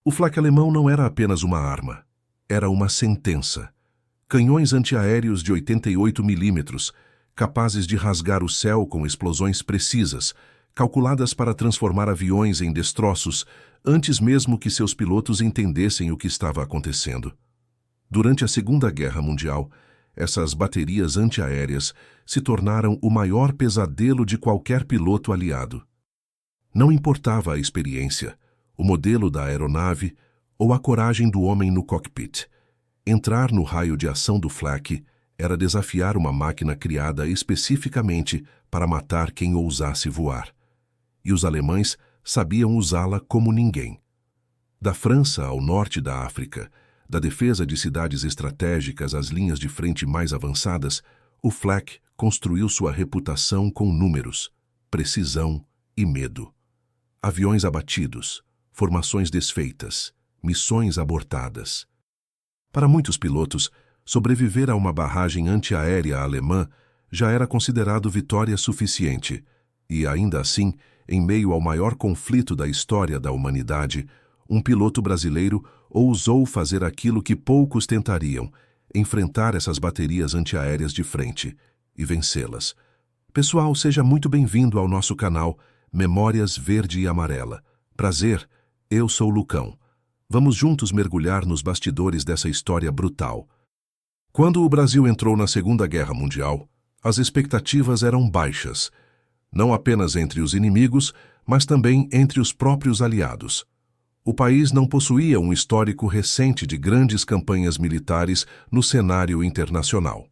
O flak alemão não era apenas uma arma, era uma sentença. Canhões antiaéreos de 88 milímetros, capazes de rasgar o céu com explosões precisas, calculadas para transformar aviões em destroços, antes mesmo que seus pilotos entendessem o que estava acontecendo. Durante a Segunda Guerra Mundial, essas baterias antiaéreas se tornaram o maior pesadelo de qualquer piloto aliado. Não importava a experiência, o modelo da aeronave ou a coragem do homem no cockpit. Entrar no raio de ação do flak era desafiar uma máquina criada especificamente para matar quem ousasse voar. E os alemães sabiam usá-la como ninguém. Da França ao norte da África, da defesa de cidades estratégicas às linhas de frente mais avançadas, o flak construiu sua reputação com números, precisão e medo. Aviões abatidos, formações desfeitas, missões abortadas. Para muitos pilotos, sobreviver a uma barragem antiaérea alemã já era considerado vitória suficiente, e ainda assim, em meio ao maior conflito da história da humanidade, um piloto brasileiro ousou fazer aquilo que poucos tentariam, enfrentar essas baterias antiaéreas de frente e vencê-las. Pessoal, seja muito bem-vindo ao nosso canal Memórias Verde e Amarela. Prazer, eu sou Lucão. Vamos juntos mergulhar nos bastidores dessa história brutal. Quando o Brasil entrou na Segunda Guerra Mundial, as expectativas eram baixas, não apenas entre os inimigos, mas também entre os próprios aliados. O país não possuía um histórico recente de grandes campanhas militares no cenário internacional.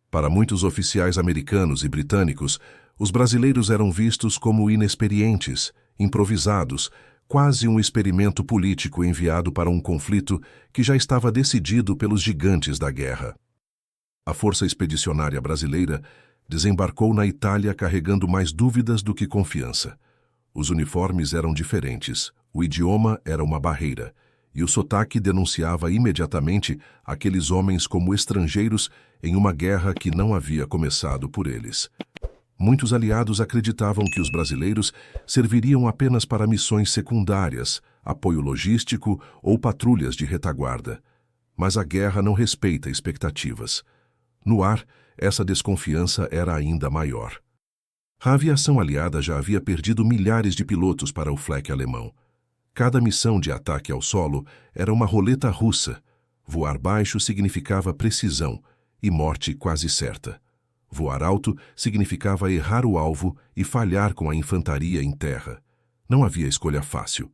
Para muitos oficiais americanos e britânicos, os brasileiros eram vistos como inexperientes, improvisados, quase um experimento político enviado para um conflito que já estava decidido pelos gigantes da guerra. A Força Expedicionária Brasileira desembarcou na Itália carregando mais dúvidas do que confiança. Os uniformes eram diferentes, o idioma era uma barreira, e o sotaque denunciava imediatamente aqueles homens como estrangeiros em uma guerra que não havia começado por eles. Muitos aliados acreditavam que os brasileiros serviriam apenas para missões secundárias, apoio logístico ou patrulhas de retaguarda. Mas a guerra não respeita expectativas. No ar, essa desconfiança era ainda maior. A aviação aliada já havia perdido milhares de pilotos para o flak alemão. Cada missão de ataque ao solo era uma roleta russa. Voar baixo significava precisão e morte quase certa. Voar alto significava errar o alvo e falhar com a infantaria em terra. Não havia escolha fácil.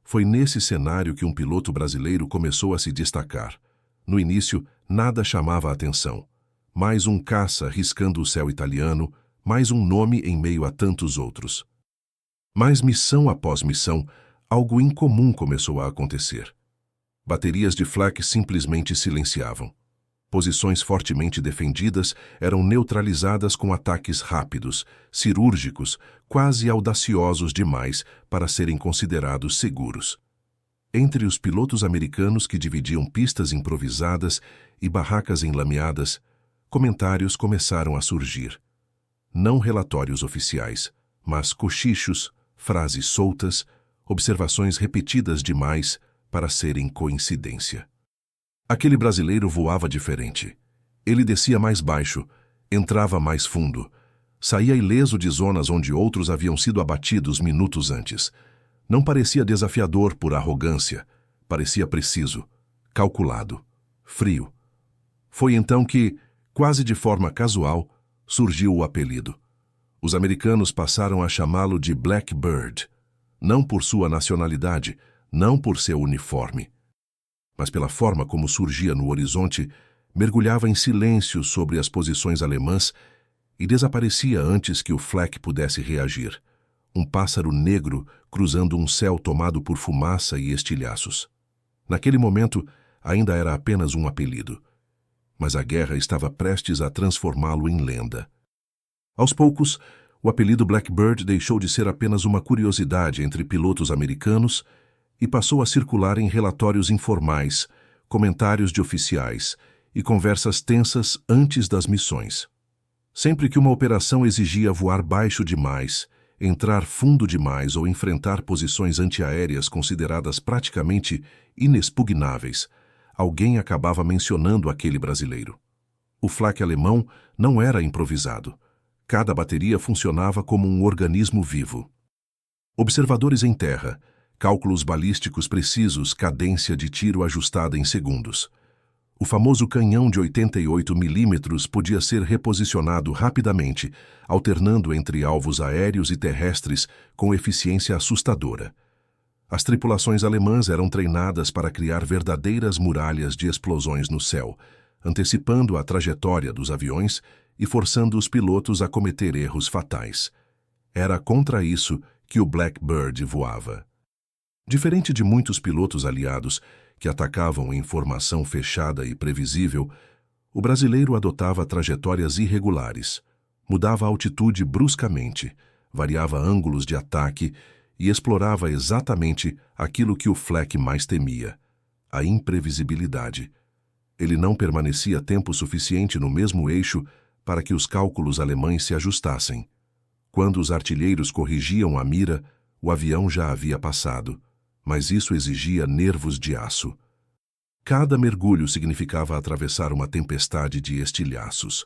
Foi nesse cenário que um piloto brasileiro começou a se destacar. No início, nada chamava a atenção. Mais um caça riscando o céu italiano, mais um nome em meio a tantos outros. Mas missão após missão, algo incomum começou a acontecer. Baterias de flak simplesmente silenciavam. Posições fortemente defendidas eram neutralizadas com ataques rápidos, cirúrgicos, quase audaciosos demais para serem considerados seguros. Entre os pilotos americanos que dividiam pistas improvisadas e barracas enlameadas, comentários começaram a surgir. Não relatórios oficiais, mas cochichos, frases soltas, observações repetidas demais para serem coincidência. Aquele brasileiro voava diferente. Ele descia mais baixo, entrava mais fundo, saía ileso de zonas onde outros haviam sido abatidos minutos antes. Não parecia desafiador por arrogância, parecia preciso, calculado, frio. Foi então que, quase de forma casual, surgiu o apelido. Os americanos passaram a chamá-lo de Blackbird, não por sua nacionalidade, não por seu uniforme, mas pela forma como surgia no horizonte, mergulhava em silêncio sobre as posições alemãs e desaparecia antes que o flak pudesse reagir. Um pássaro negro cruzando um céu tomado por fumaça e estilhaços. Naquele momento, ainda era apenas um apelido, mas a guerra estava prestes a transformá-lo em lenda. Aos poucos, o apelido Blackbird deixou de ser apenas uma curiosidade entre pilotos americanos e passou a circular em relatórios informais, comentários de oficiais e conversas tensas antes das missões. Sempre que uma operação exigia voar baixo demais, entrar fundo demais ou enfrentar posições antiaéreas consideradas praticamente inexpugnáveis, alguém acabava mencionando aquele brasileiro. O flak alemão não era improvisado. Cada bateria funcionava como um organismo vivo. Observadores em terra, cálculos balísticos precisos, cadência de tiro ajustada em segundos. O famoso canhão de 88 milímetros podia ser reposicionado rapidamente, alternando entre alvos aéreos e terrestres com eficiência assustadora. As tripulações alemãs eram treinadas para criar verdadeiras muralhas de explosões no céu, antecipando a trajetória dos aviões e forçando os pilotos a cometer erros fatais. Era contra isso que o Blackbird voava. Diferente de muitos pilotos aliados que atacavam em formação fechada e previsível, o brasileiro adotava trajetórias irregulares, mudava a altitude bruscamente, variava ângulos de ataque e explorava exatamente aquilo que o flak mais temia: a imprevisibilidade. Ele não permanecia tempo suficiente no mesmo eixo para que os cálculos alemães se ajustassem. Quando os artilheiros corrigiam a mira, o avião já havia passado, mas isso exigia nervos de aço. Cada mergulho significava atravessar uma tempestade de estilhaços.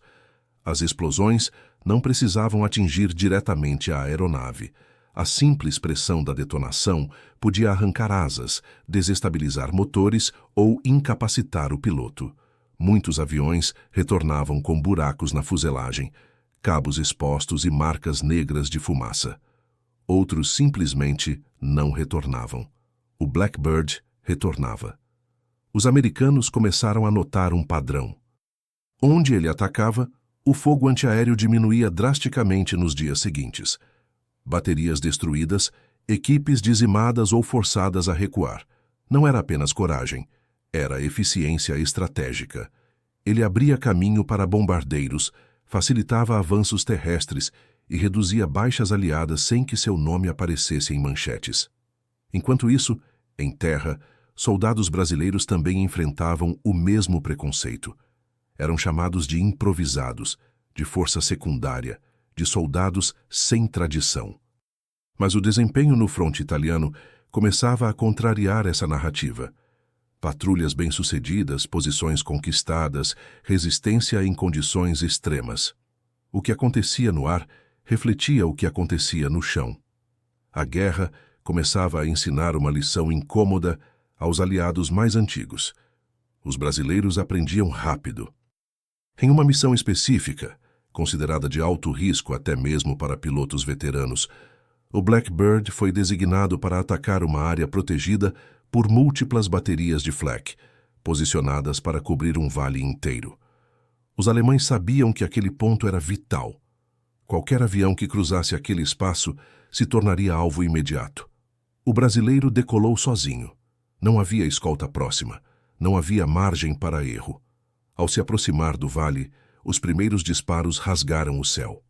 As explosões não precisavam atingir diretamente a aeronave. A simples pressão da detonação podia arrancar asas, desestabilizar motores ou incapacitar o piloto. Muitos aviões retornavam com buracos na fuselagem, cabos expostos e marcas negras de fumaça. Outros simplesmente não retornavam. O Blackbird retornava. Os americanos começaram a notar um padrão. Onde ele atacava, o fogo antiaéreo diminuía drasticamente nos dias seguintes. Baterias destruídas, equipes dizimadas ou forçadas a recuar. Não era apenas coragem, era eficiência estratégica. Ele abria caminho para bombardeiros, facilitava avanços terrestres e reduzia baixas aliadas sem que seu nome aparecesse em manchetes. Enquanto isso, em terra, soldados brasileiros também enfrentavam o mesmo preconceito. Eram chamados de improvisados, de força secundária, de soldados sem tradição. Mas o desempenho no fronte italiano começava a contrariar essa narrativa. Patrulhas bem-sucedidas, posições conquistadas, resistência em condições extremas. O que acontecia no ar refletia o que acontecia no chão. A guerra começava a ensinar uma lição incômoda aos aliados mais antigos. Os brasileiros aprendiam rápido. Em uma missão específica, considerada de alto risco até mesmo para pilotos veteranos, o Blackbird foi designado para atacar uma área protegida por múltiplas baterias de flak, posicionadas para cobrir um vale inteiro. Os alemães sabiam que aquele ponto era vital. Qualquer avião que cruzasse aquele espaço se tornaria alvo imediato. O brasileiro decolou sozinho. Não havia escolta próxima. Não havia margem para erro. Ao se aproximar do vale, os primeiros disparos rasgaram o céu.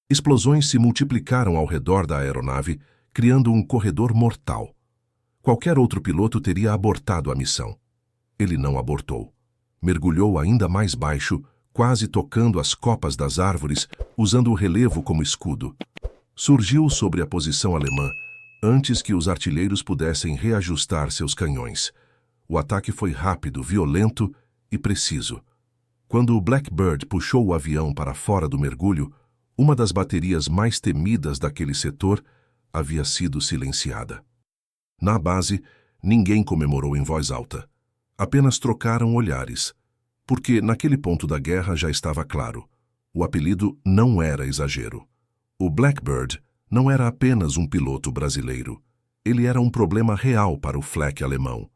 Explosões se multiplicaram ao redor da aeronave, criando um corredor mortal. Qualquer outro piloto teria abortado a missão. Ele não abortou. Mergulhou ainda mais baixo, quase tocando as copas das árvores, usando o relevo como escudo. Surgiu sobre a posição alemã, antes que os artilheiros pudessem reajustar seus canhões. O ataque foi rápido, violento e preciso. Quando o Blackbird puxou o avião para fora do mergulho, uma das baterias mais temidas daquele setor havia sido silenciada. Na base, ninguém comemorou em voz alta. Apenas trocaram olhares, porque naquele ponto da guerra já estava claro. O apelido não era exagero. O Blackbird não era apenas um piloto brasileiro. Ele era um problema real para o flak alemão.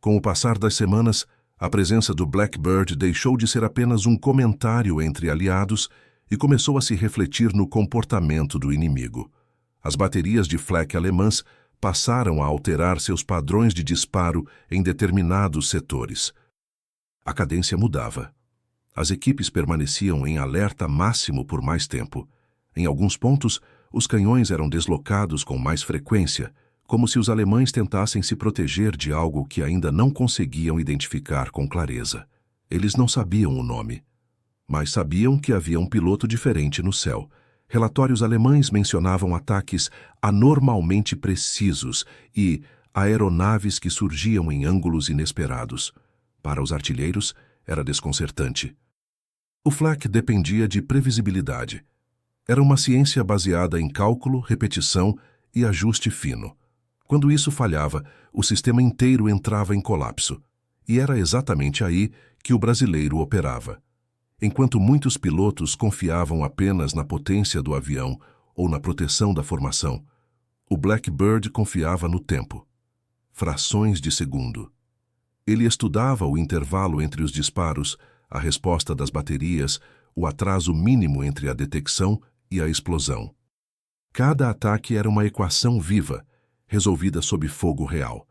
Com o passar das semanas, a presença do Blackbird deixou de ser apenas um comentário entre aliados e começou a se refletir no comportamento do inimigo. As baterias de flak alemãs passaram a alterar seus padrões de disparo em determinados setores. A cadência mudava. As equipes permaneciam em alerta máximo por mais tempo. Em alguns pontos, os canhões eram deslocados com mais frequência, como se os alemães tentassem se proteger de algo que ainda não conseguiam identificar com clareza. Eles não sabiam o nome, mas sabiam que havia um piloto diferente no céu, Relatórios alemães mencionavam ataques anormalmente precisos e aeronaves que surgiam em ângulos inesperados. Para os artilheiros, era desconcertante. O flak dependia de previsibilidade. Era uma ciência baseada em cálculo, repetição e ajuste fino. Quando isso falhava, o sistema inteiro entrava em colapso. E era exatamente aí que o brasileiro operava. Enquanto muitos pilotos confiavam apenas na potência do avião ou na proteção da formação, o Blackbird confiava no tempo. Frações de segundo. Ele estudava o intervalo entre os disparos, a resposta das baterias, o atraso mínimo entre a detecção e a explosão. Cada ataque era uma equação viva, resolvida sob fogo real.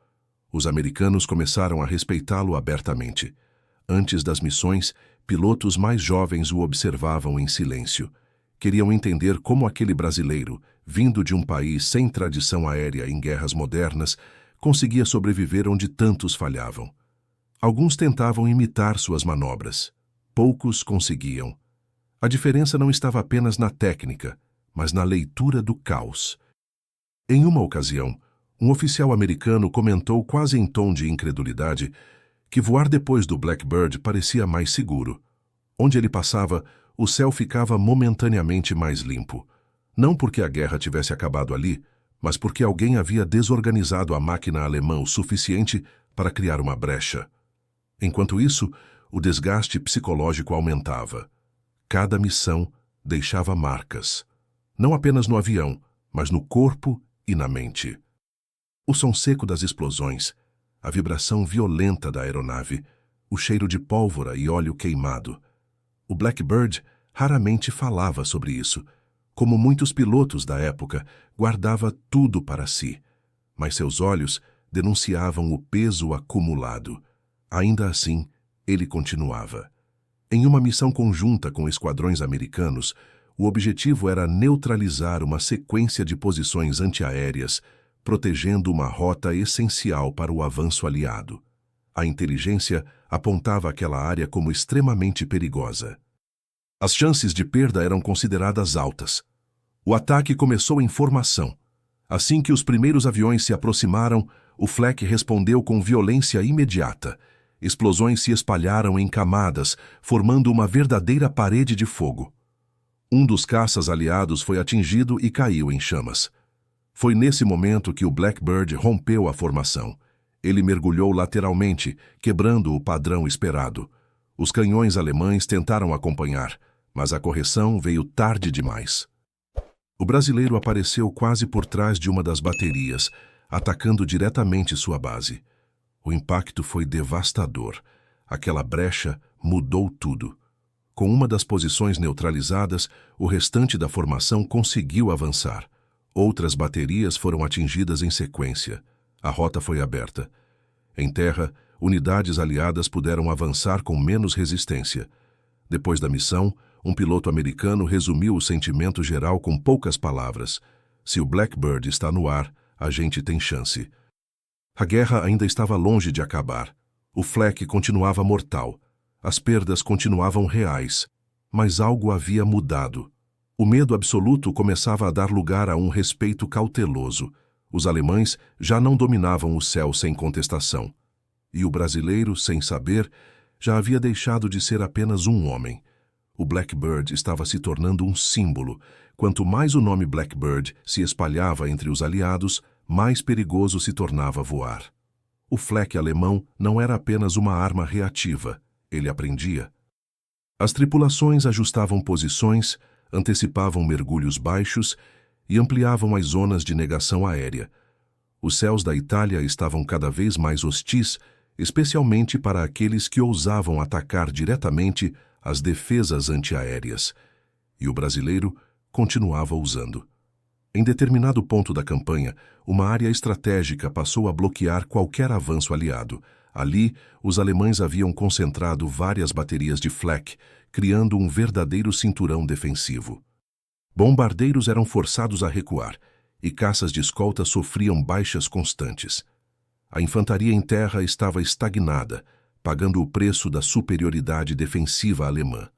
Os americanos começaram a respeitá-lo abertamente. Antes das missões, pilotos mais jovens o observavam em silêncio. Queriam entender como aquele brasileiro, vindo de um país sem tradição aérea em guerras modernas, conseguia sobreviver onde tantos falhavam. Alguns tentavam imitar suas manobras. Poucos conseguiam. A diferença não estava apenas na técnica, mas na leitura do caos. Em uma ocasião, um oficial americano comentou quase em tom de incredulidade que voar depois do Blackbird parecia mais seguro. Onde ele passava, o céu ficava momentaneamente mais limpo. Não porque a guerra tivesse acabado ali, mas porque alguém havia desorganizado a máquina alemã o suficiente para criar uma brecha. Enquanto isso, o desgaste psicológico aumentava. Cada missão deixava marcas, não apenas no avião, mas no corpo e na mente. O som seco das explosões, a vibração violenta da aeronave, o cheiro de pólvora e óleo queimado. O Blackbird raramente falava sobre isso. Como muitos pilotos da época, guardava tudo para si. Mas seus olhos denunciavam o peso acumulado. Ainda assim, ele continuava. Em uma missão conjunta com esquadrões americanos, o objetivo era neutralizar uma sequência de posições antiaéreas, protegendo uma rota essencial para o avanço aliado. A inteligência apontava aquela área como extremamente perigosa. As chances de perda eram consideradas altas. O ataque começou em formação. Assim que os primeiros aviões se aproximaram, o flak respondeu com violência imediata. Explosões se espalharam em camadas, formando uma verdadeira parede de fogo. Um dos caças aliados foi atingido e caiu em chamas. Foi nesse momento que o Blackbird rompeu a formação. Ele mergulhou lateralmente, quebrando o padrão esperado. Os canhões alemães tentaram acompanhar, mas a correção veio tarde demais. O brasileiro apareceu quase por trás de uma das baterias, atacando diretamente sua base. O impacto foi devastador. Aquela brecha mudou tudo. Com uma das posições neutralizadas, o restante da formação conseguiu avançar. Outras baterias foram atingidas em sequência. A rota foi aberta. Em terra, unidades aliadas puderam avançar com menos resistência. Depois da missão, um piloto americano resumiu o sentimento geral com poucas palavras. Se o Blackbird está no ar, a gente tem chance. A guerra ainda estava longe de acabar. O flak continuava mortal. As perdas continuavam reais. Mas algo havia mudado. O medo absoluto começava a dar lugar a um respeito cauteloso. Os alemães já não dominavam o céu sem contestação. E o brasileiro, sem saber, já havia deixado de ser apenas um homem. O Blackbird estava se tornando um símbolo. Quanto mais o nome Blackbird se espalhava entre os aliados, mais perigoso se tornava voar. O flak alemão não era apenas uma arma reativa, ele aprendia. As tripulações ajustavam posições, antecipavam mergulhos baixos e ampliavam as zonas de negação aérea. Os céus da Itália estavam cada vez mais hostis, especialmente para aqueles que ousavam atacar diretamente as defesas antiaéreas. E o brasileiro continuava ousando. Em determinado ponto da campanha, uma área estratégica passou a bloquear qualquer avanço aliado. Ali, os alemães haviam concentrado várias baterias de flak, criando um verdadeiro cinturão defensivo. Bombardeiros eram forçados a recuar, e caças de escolta sofriam baixas constantes. A infantaria em terra estava estagnada, pagando o preço da superioridade defensiva alemã.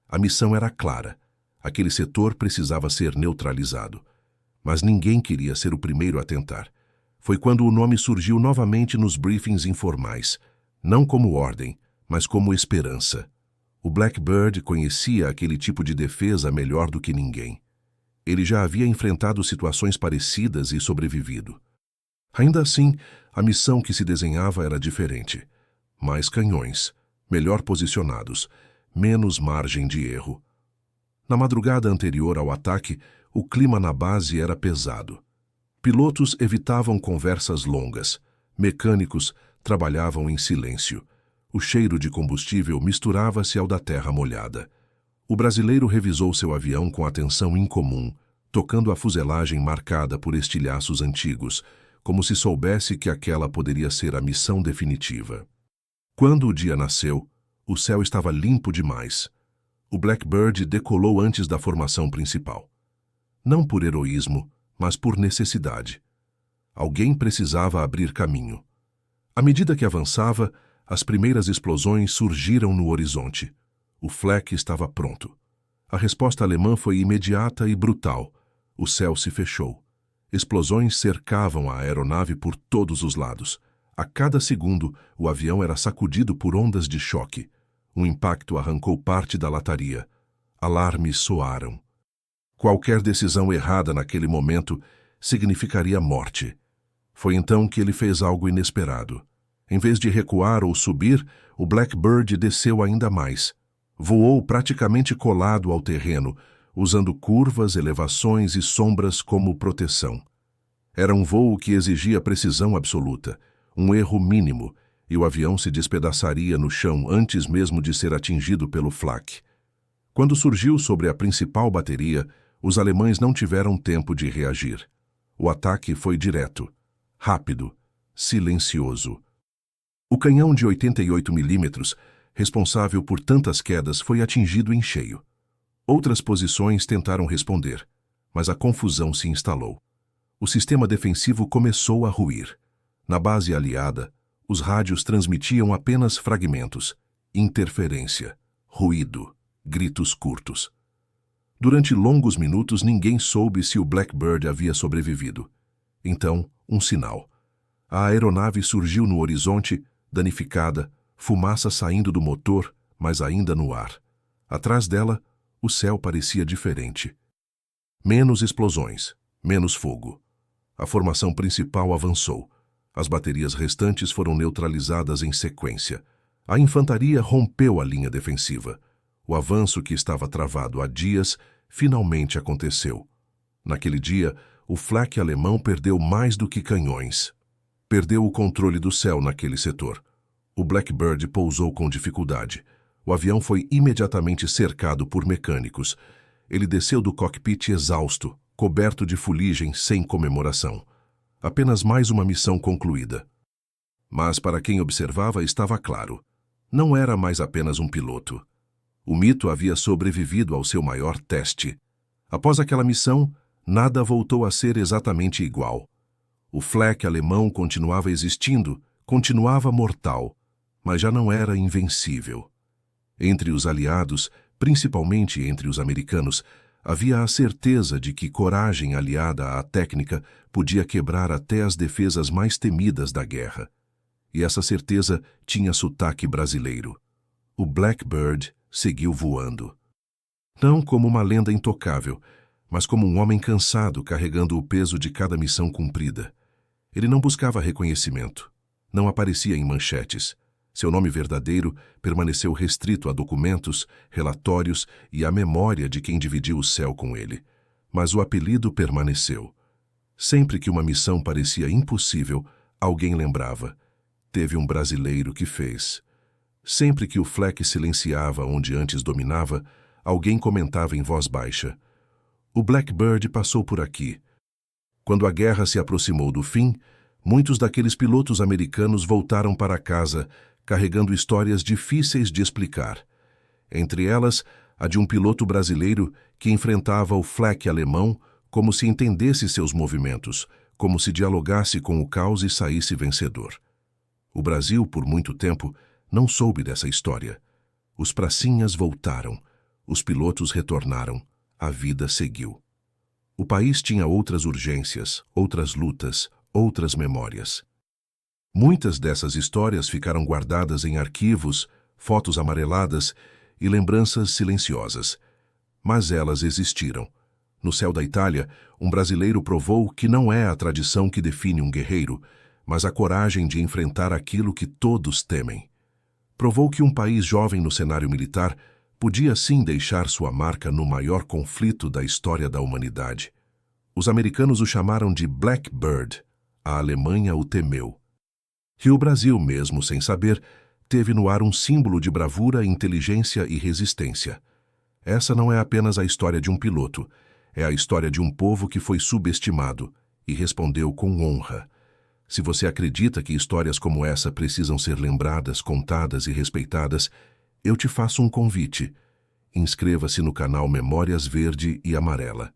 A missão era clara: Aquele setor precisava ser neutralizado. Mas ninguém queria ser o primeiro a tentar. Foi quando o nome surgiu novamente nos briefings informais, não como ordem, mas como esperança. O Blackbird conhecia aquele tipo de defesa melhor do que ninguém. Ele já havia enfrentado situações parecidas e sobrevivido. Ainda assim, a missão que se desenhava era diferente. Mais canhões, melhor posicionados, menos margem de erro. Na madrugada anterior ao ataque, o clima na base era pesado. Pilotos evitavam conversas longas. Mecânicos trabalhavam em silêncio. O cheiro de combustível misturava-se ao da terra molhada. O brasileiro revisou seu avião com atenção incomum, tocando a fuselagem marcada por estilhaços antigos, como se soubesse que aquela poderia ser a missão definitiva. Quando o dia nasceu, o céu estava limpo demais. O Blackbird decolou antes da formação principal. Não por heroísmo, mas por necessidade. Alguém precisava abrir caminho. À medida que avançava, as primeiras explosões surgiram no horizonte. O flak estava pronto. A resposta alemã foi imediata e brutal. O céu se fechou. Explosões cercavam a aeronave por todos os lados. A cada segundo, o avião era sacudido por ondas de choque. Um impacto arrancou parte da lataria. Alarmes soaram. Qualquer decisão errada naquele momento significaria morte. Foi então que ele fez algo inesperado. Em vez de recuar ou subir, o Blackbird desceu ainda mais. Voou praticamente colado ao terreno, usando curvas, elevações e sombras como proteção. Era um voo que exigia precisão absoluta, um erro mínimo, e o avião se despedaçaria no chão antes mesmo de ser atingido pelo flak. Quando surgiu sobre a principal bateria, os alemães não tiveram tempo de reagir. O ataque foi direto, rápido, silencioso. O canhão de 88 milímetros, responsável por tantas quedas, foi atingido em cheio. Outras posições tentaram responder, mas a confusão se instalou. O sistema defensivo começou a ruir. Na base aliada, os rádios transmitiam apenas fragmentos, interferência, ruído, gritos curtos. Durante longos minutos, ninguém soube se o Blackbird havia sobrevivido. Então, um sinal. A aeronave surgiu no horizonte, danificada, fumaça saindo do motor, mas ainda no ar. Atrás dela, o céu parecia diferente. Menos explosões, menos fogo. A formação principal avançou. As baterias restantes foram neutralizadas em sequência. A infantaria rompeu a linha defensiva. O avanço que estava travado há dias finalmente aconteceu. Naquele dia, o flak alemão perdeu mais do que canhões. Perdeu o controle do céu naquele setor. O Blackbird pousou com dificuldade. O avião foi imediatamente cercado por mecânicos. Ele desceu do cockpit exausto, coberto de fuligem sem comemoração. Apenas mais uma missão concluída. Mas para quem observava estava claro. Não era mais apenas um piloto. O mito havia sobrevivido ao seu maior teste. Após aquela missão, nada voltou a ser exatamente igual. O flak alemão continuava existindo, continuava mortal, mas já não era invencível. Entre os aliados, principalmente entre os americanos, havia a certeza de que coragem aliada à técnica podia quebrar até as defesas mais temidas da guerra. E essa certeza tinha sotaque brasileiro. O Blackbird seguiu voando. Não como uma lenda intocável, mas como um homem cansado carregando o peso de cada missão cumprida. Ele não buscava reconhecimento. Não aparecia em manchetes. Seu nome verdadeiro permaneceu restrito a documentos, relatórios e à memória de quem dividiu o céu com ele. Mas o apelido permaneceu. Sempre que uma missão parecia impossível, alguém lembrava. Teve um brasileiro que fez. Sempre que o flak silenciava onde antes dominava, alguém comentava em voz baixa. O Blackbird passou por aqui. Quando a guerra se aproximou do fim, muitos daqueles pilotos americanos voltaram para casa, carregando histórias difíceis de explicar. Entre elas, a de um piloto brasileiro que enfrentava o flak alemão como se entendesse seus movimentos, como se dialogasse com o caos e saísse vencedor. O Brasil, por muito tempo, não soube dessa história. Os pracinhas voltaram. Os pilotos retornaram. a vida seguiu. O país tinha outras urgências, outras lutas, outras memórias. Muitas dessas histórias ficaram guardadas em arquivos, fotos amareladas e lembranças silenciosas. Mas elas existiram. No céu da Itália, um brasileiro provou que não é a tradição que define um guerreiro, mas a coragem de enfrentar aquilo que todos temem. Provou que um país jovem no cenário militar podia sim deixar sua marca no maior conflito da história da humanidade. Os americanos o chamaram de Blackbird, a Alemanha o temeu. E o Brasil, mesmo sem saber, teve no ar um símbolo de bravura, inteligência e resistência. Essa não é apenas a história de um piloto, é a história de um povo que foi subestimado e respondeu com honra. Se você acredita que histórias como essa precisam ser lembradas, contadas e respeitadas, eu te faço um convite. Inscreva-se no canal Memórias Verde e Amarela.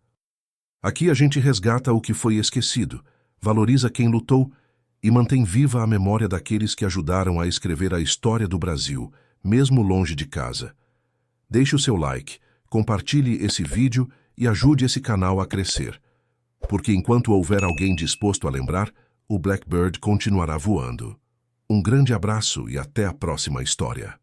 Aqui a gente resgata o que foi esquecido, valoriza quem lutou e mantém viva a memória daqueles que ajudaram a escrever a história do Brasil, mesmo longe de casa. Deixe o seu like, compartilhe esse vídeo e ajude esse canal a crescer. Porque enquanto houver alguém disposto a lembrar, o Blackbird continuará voando. Um grande abraço e até a próxima história.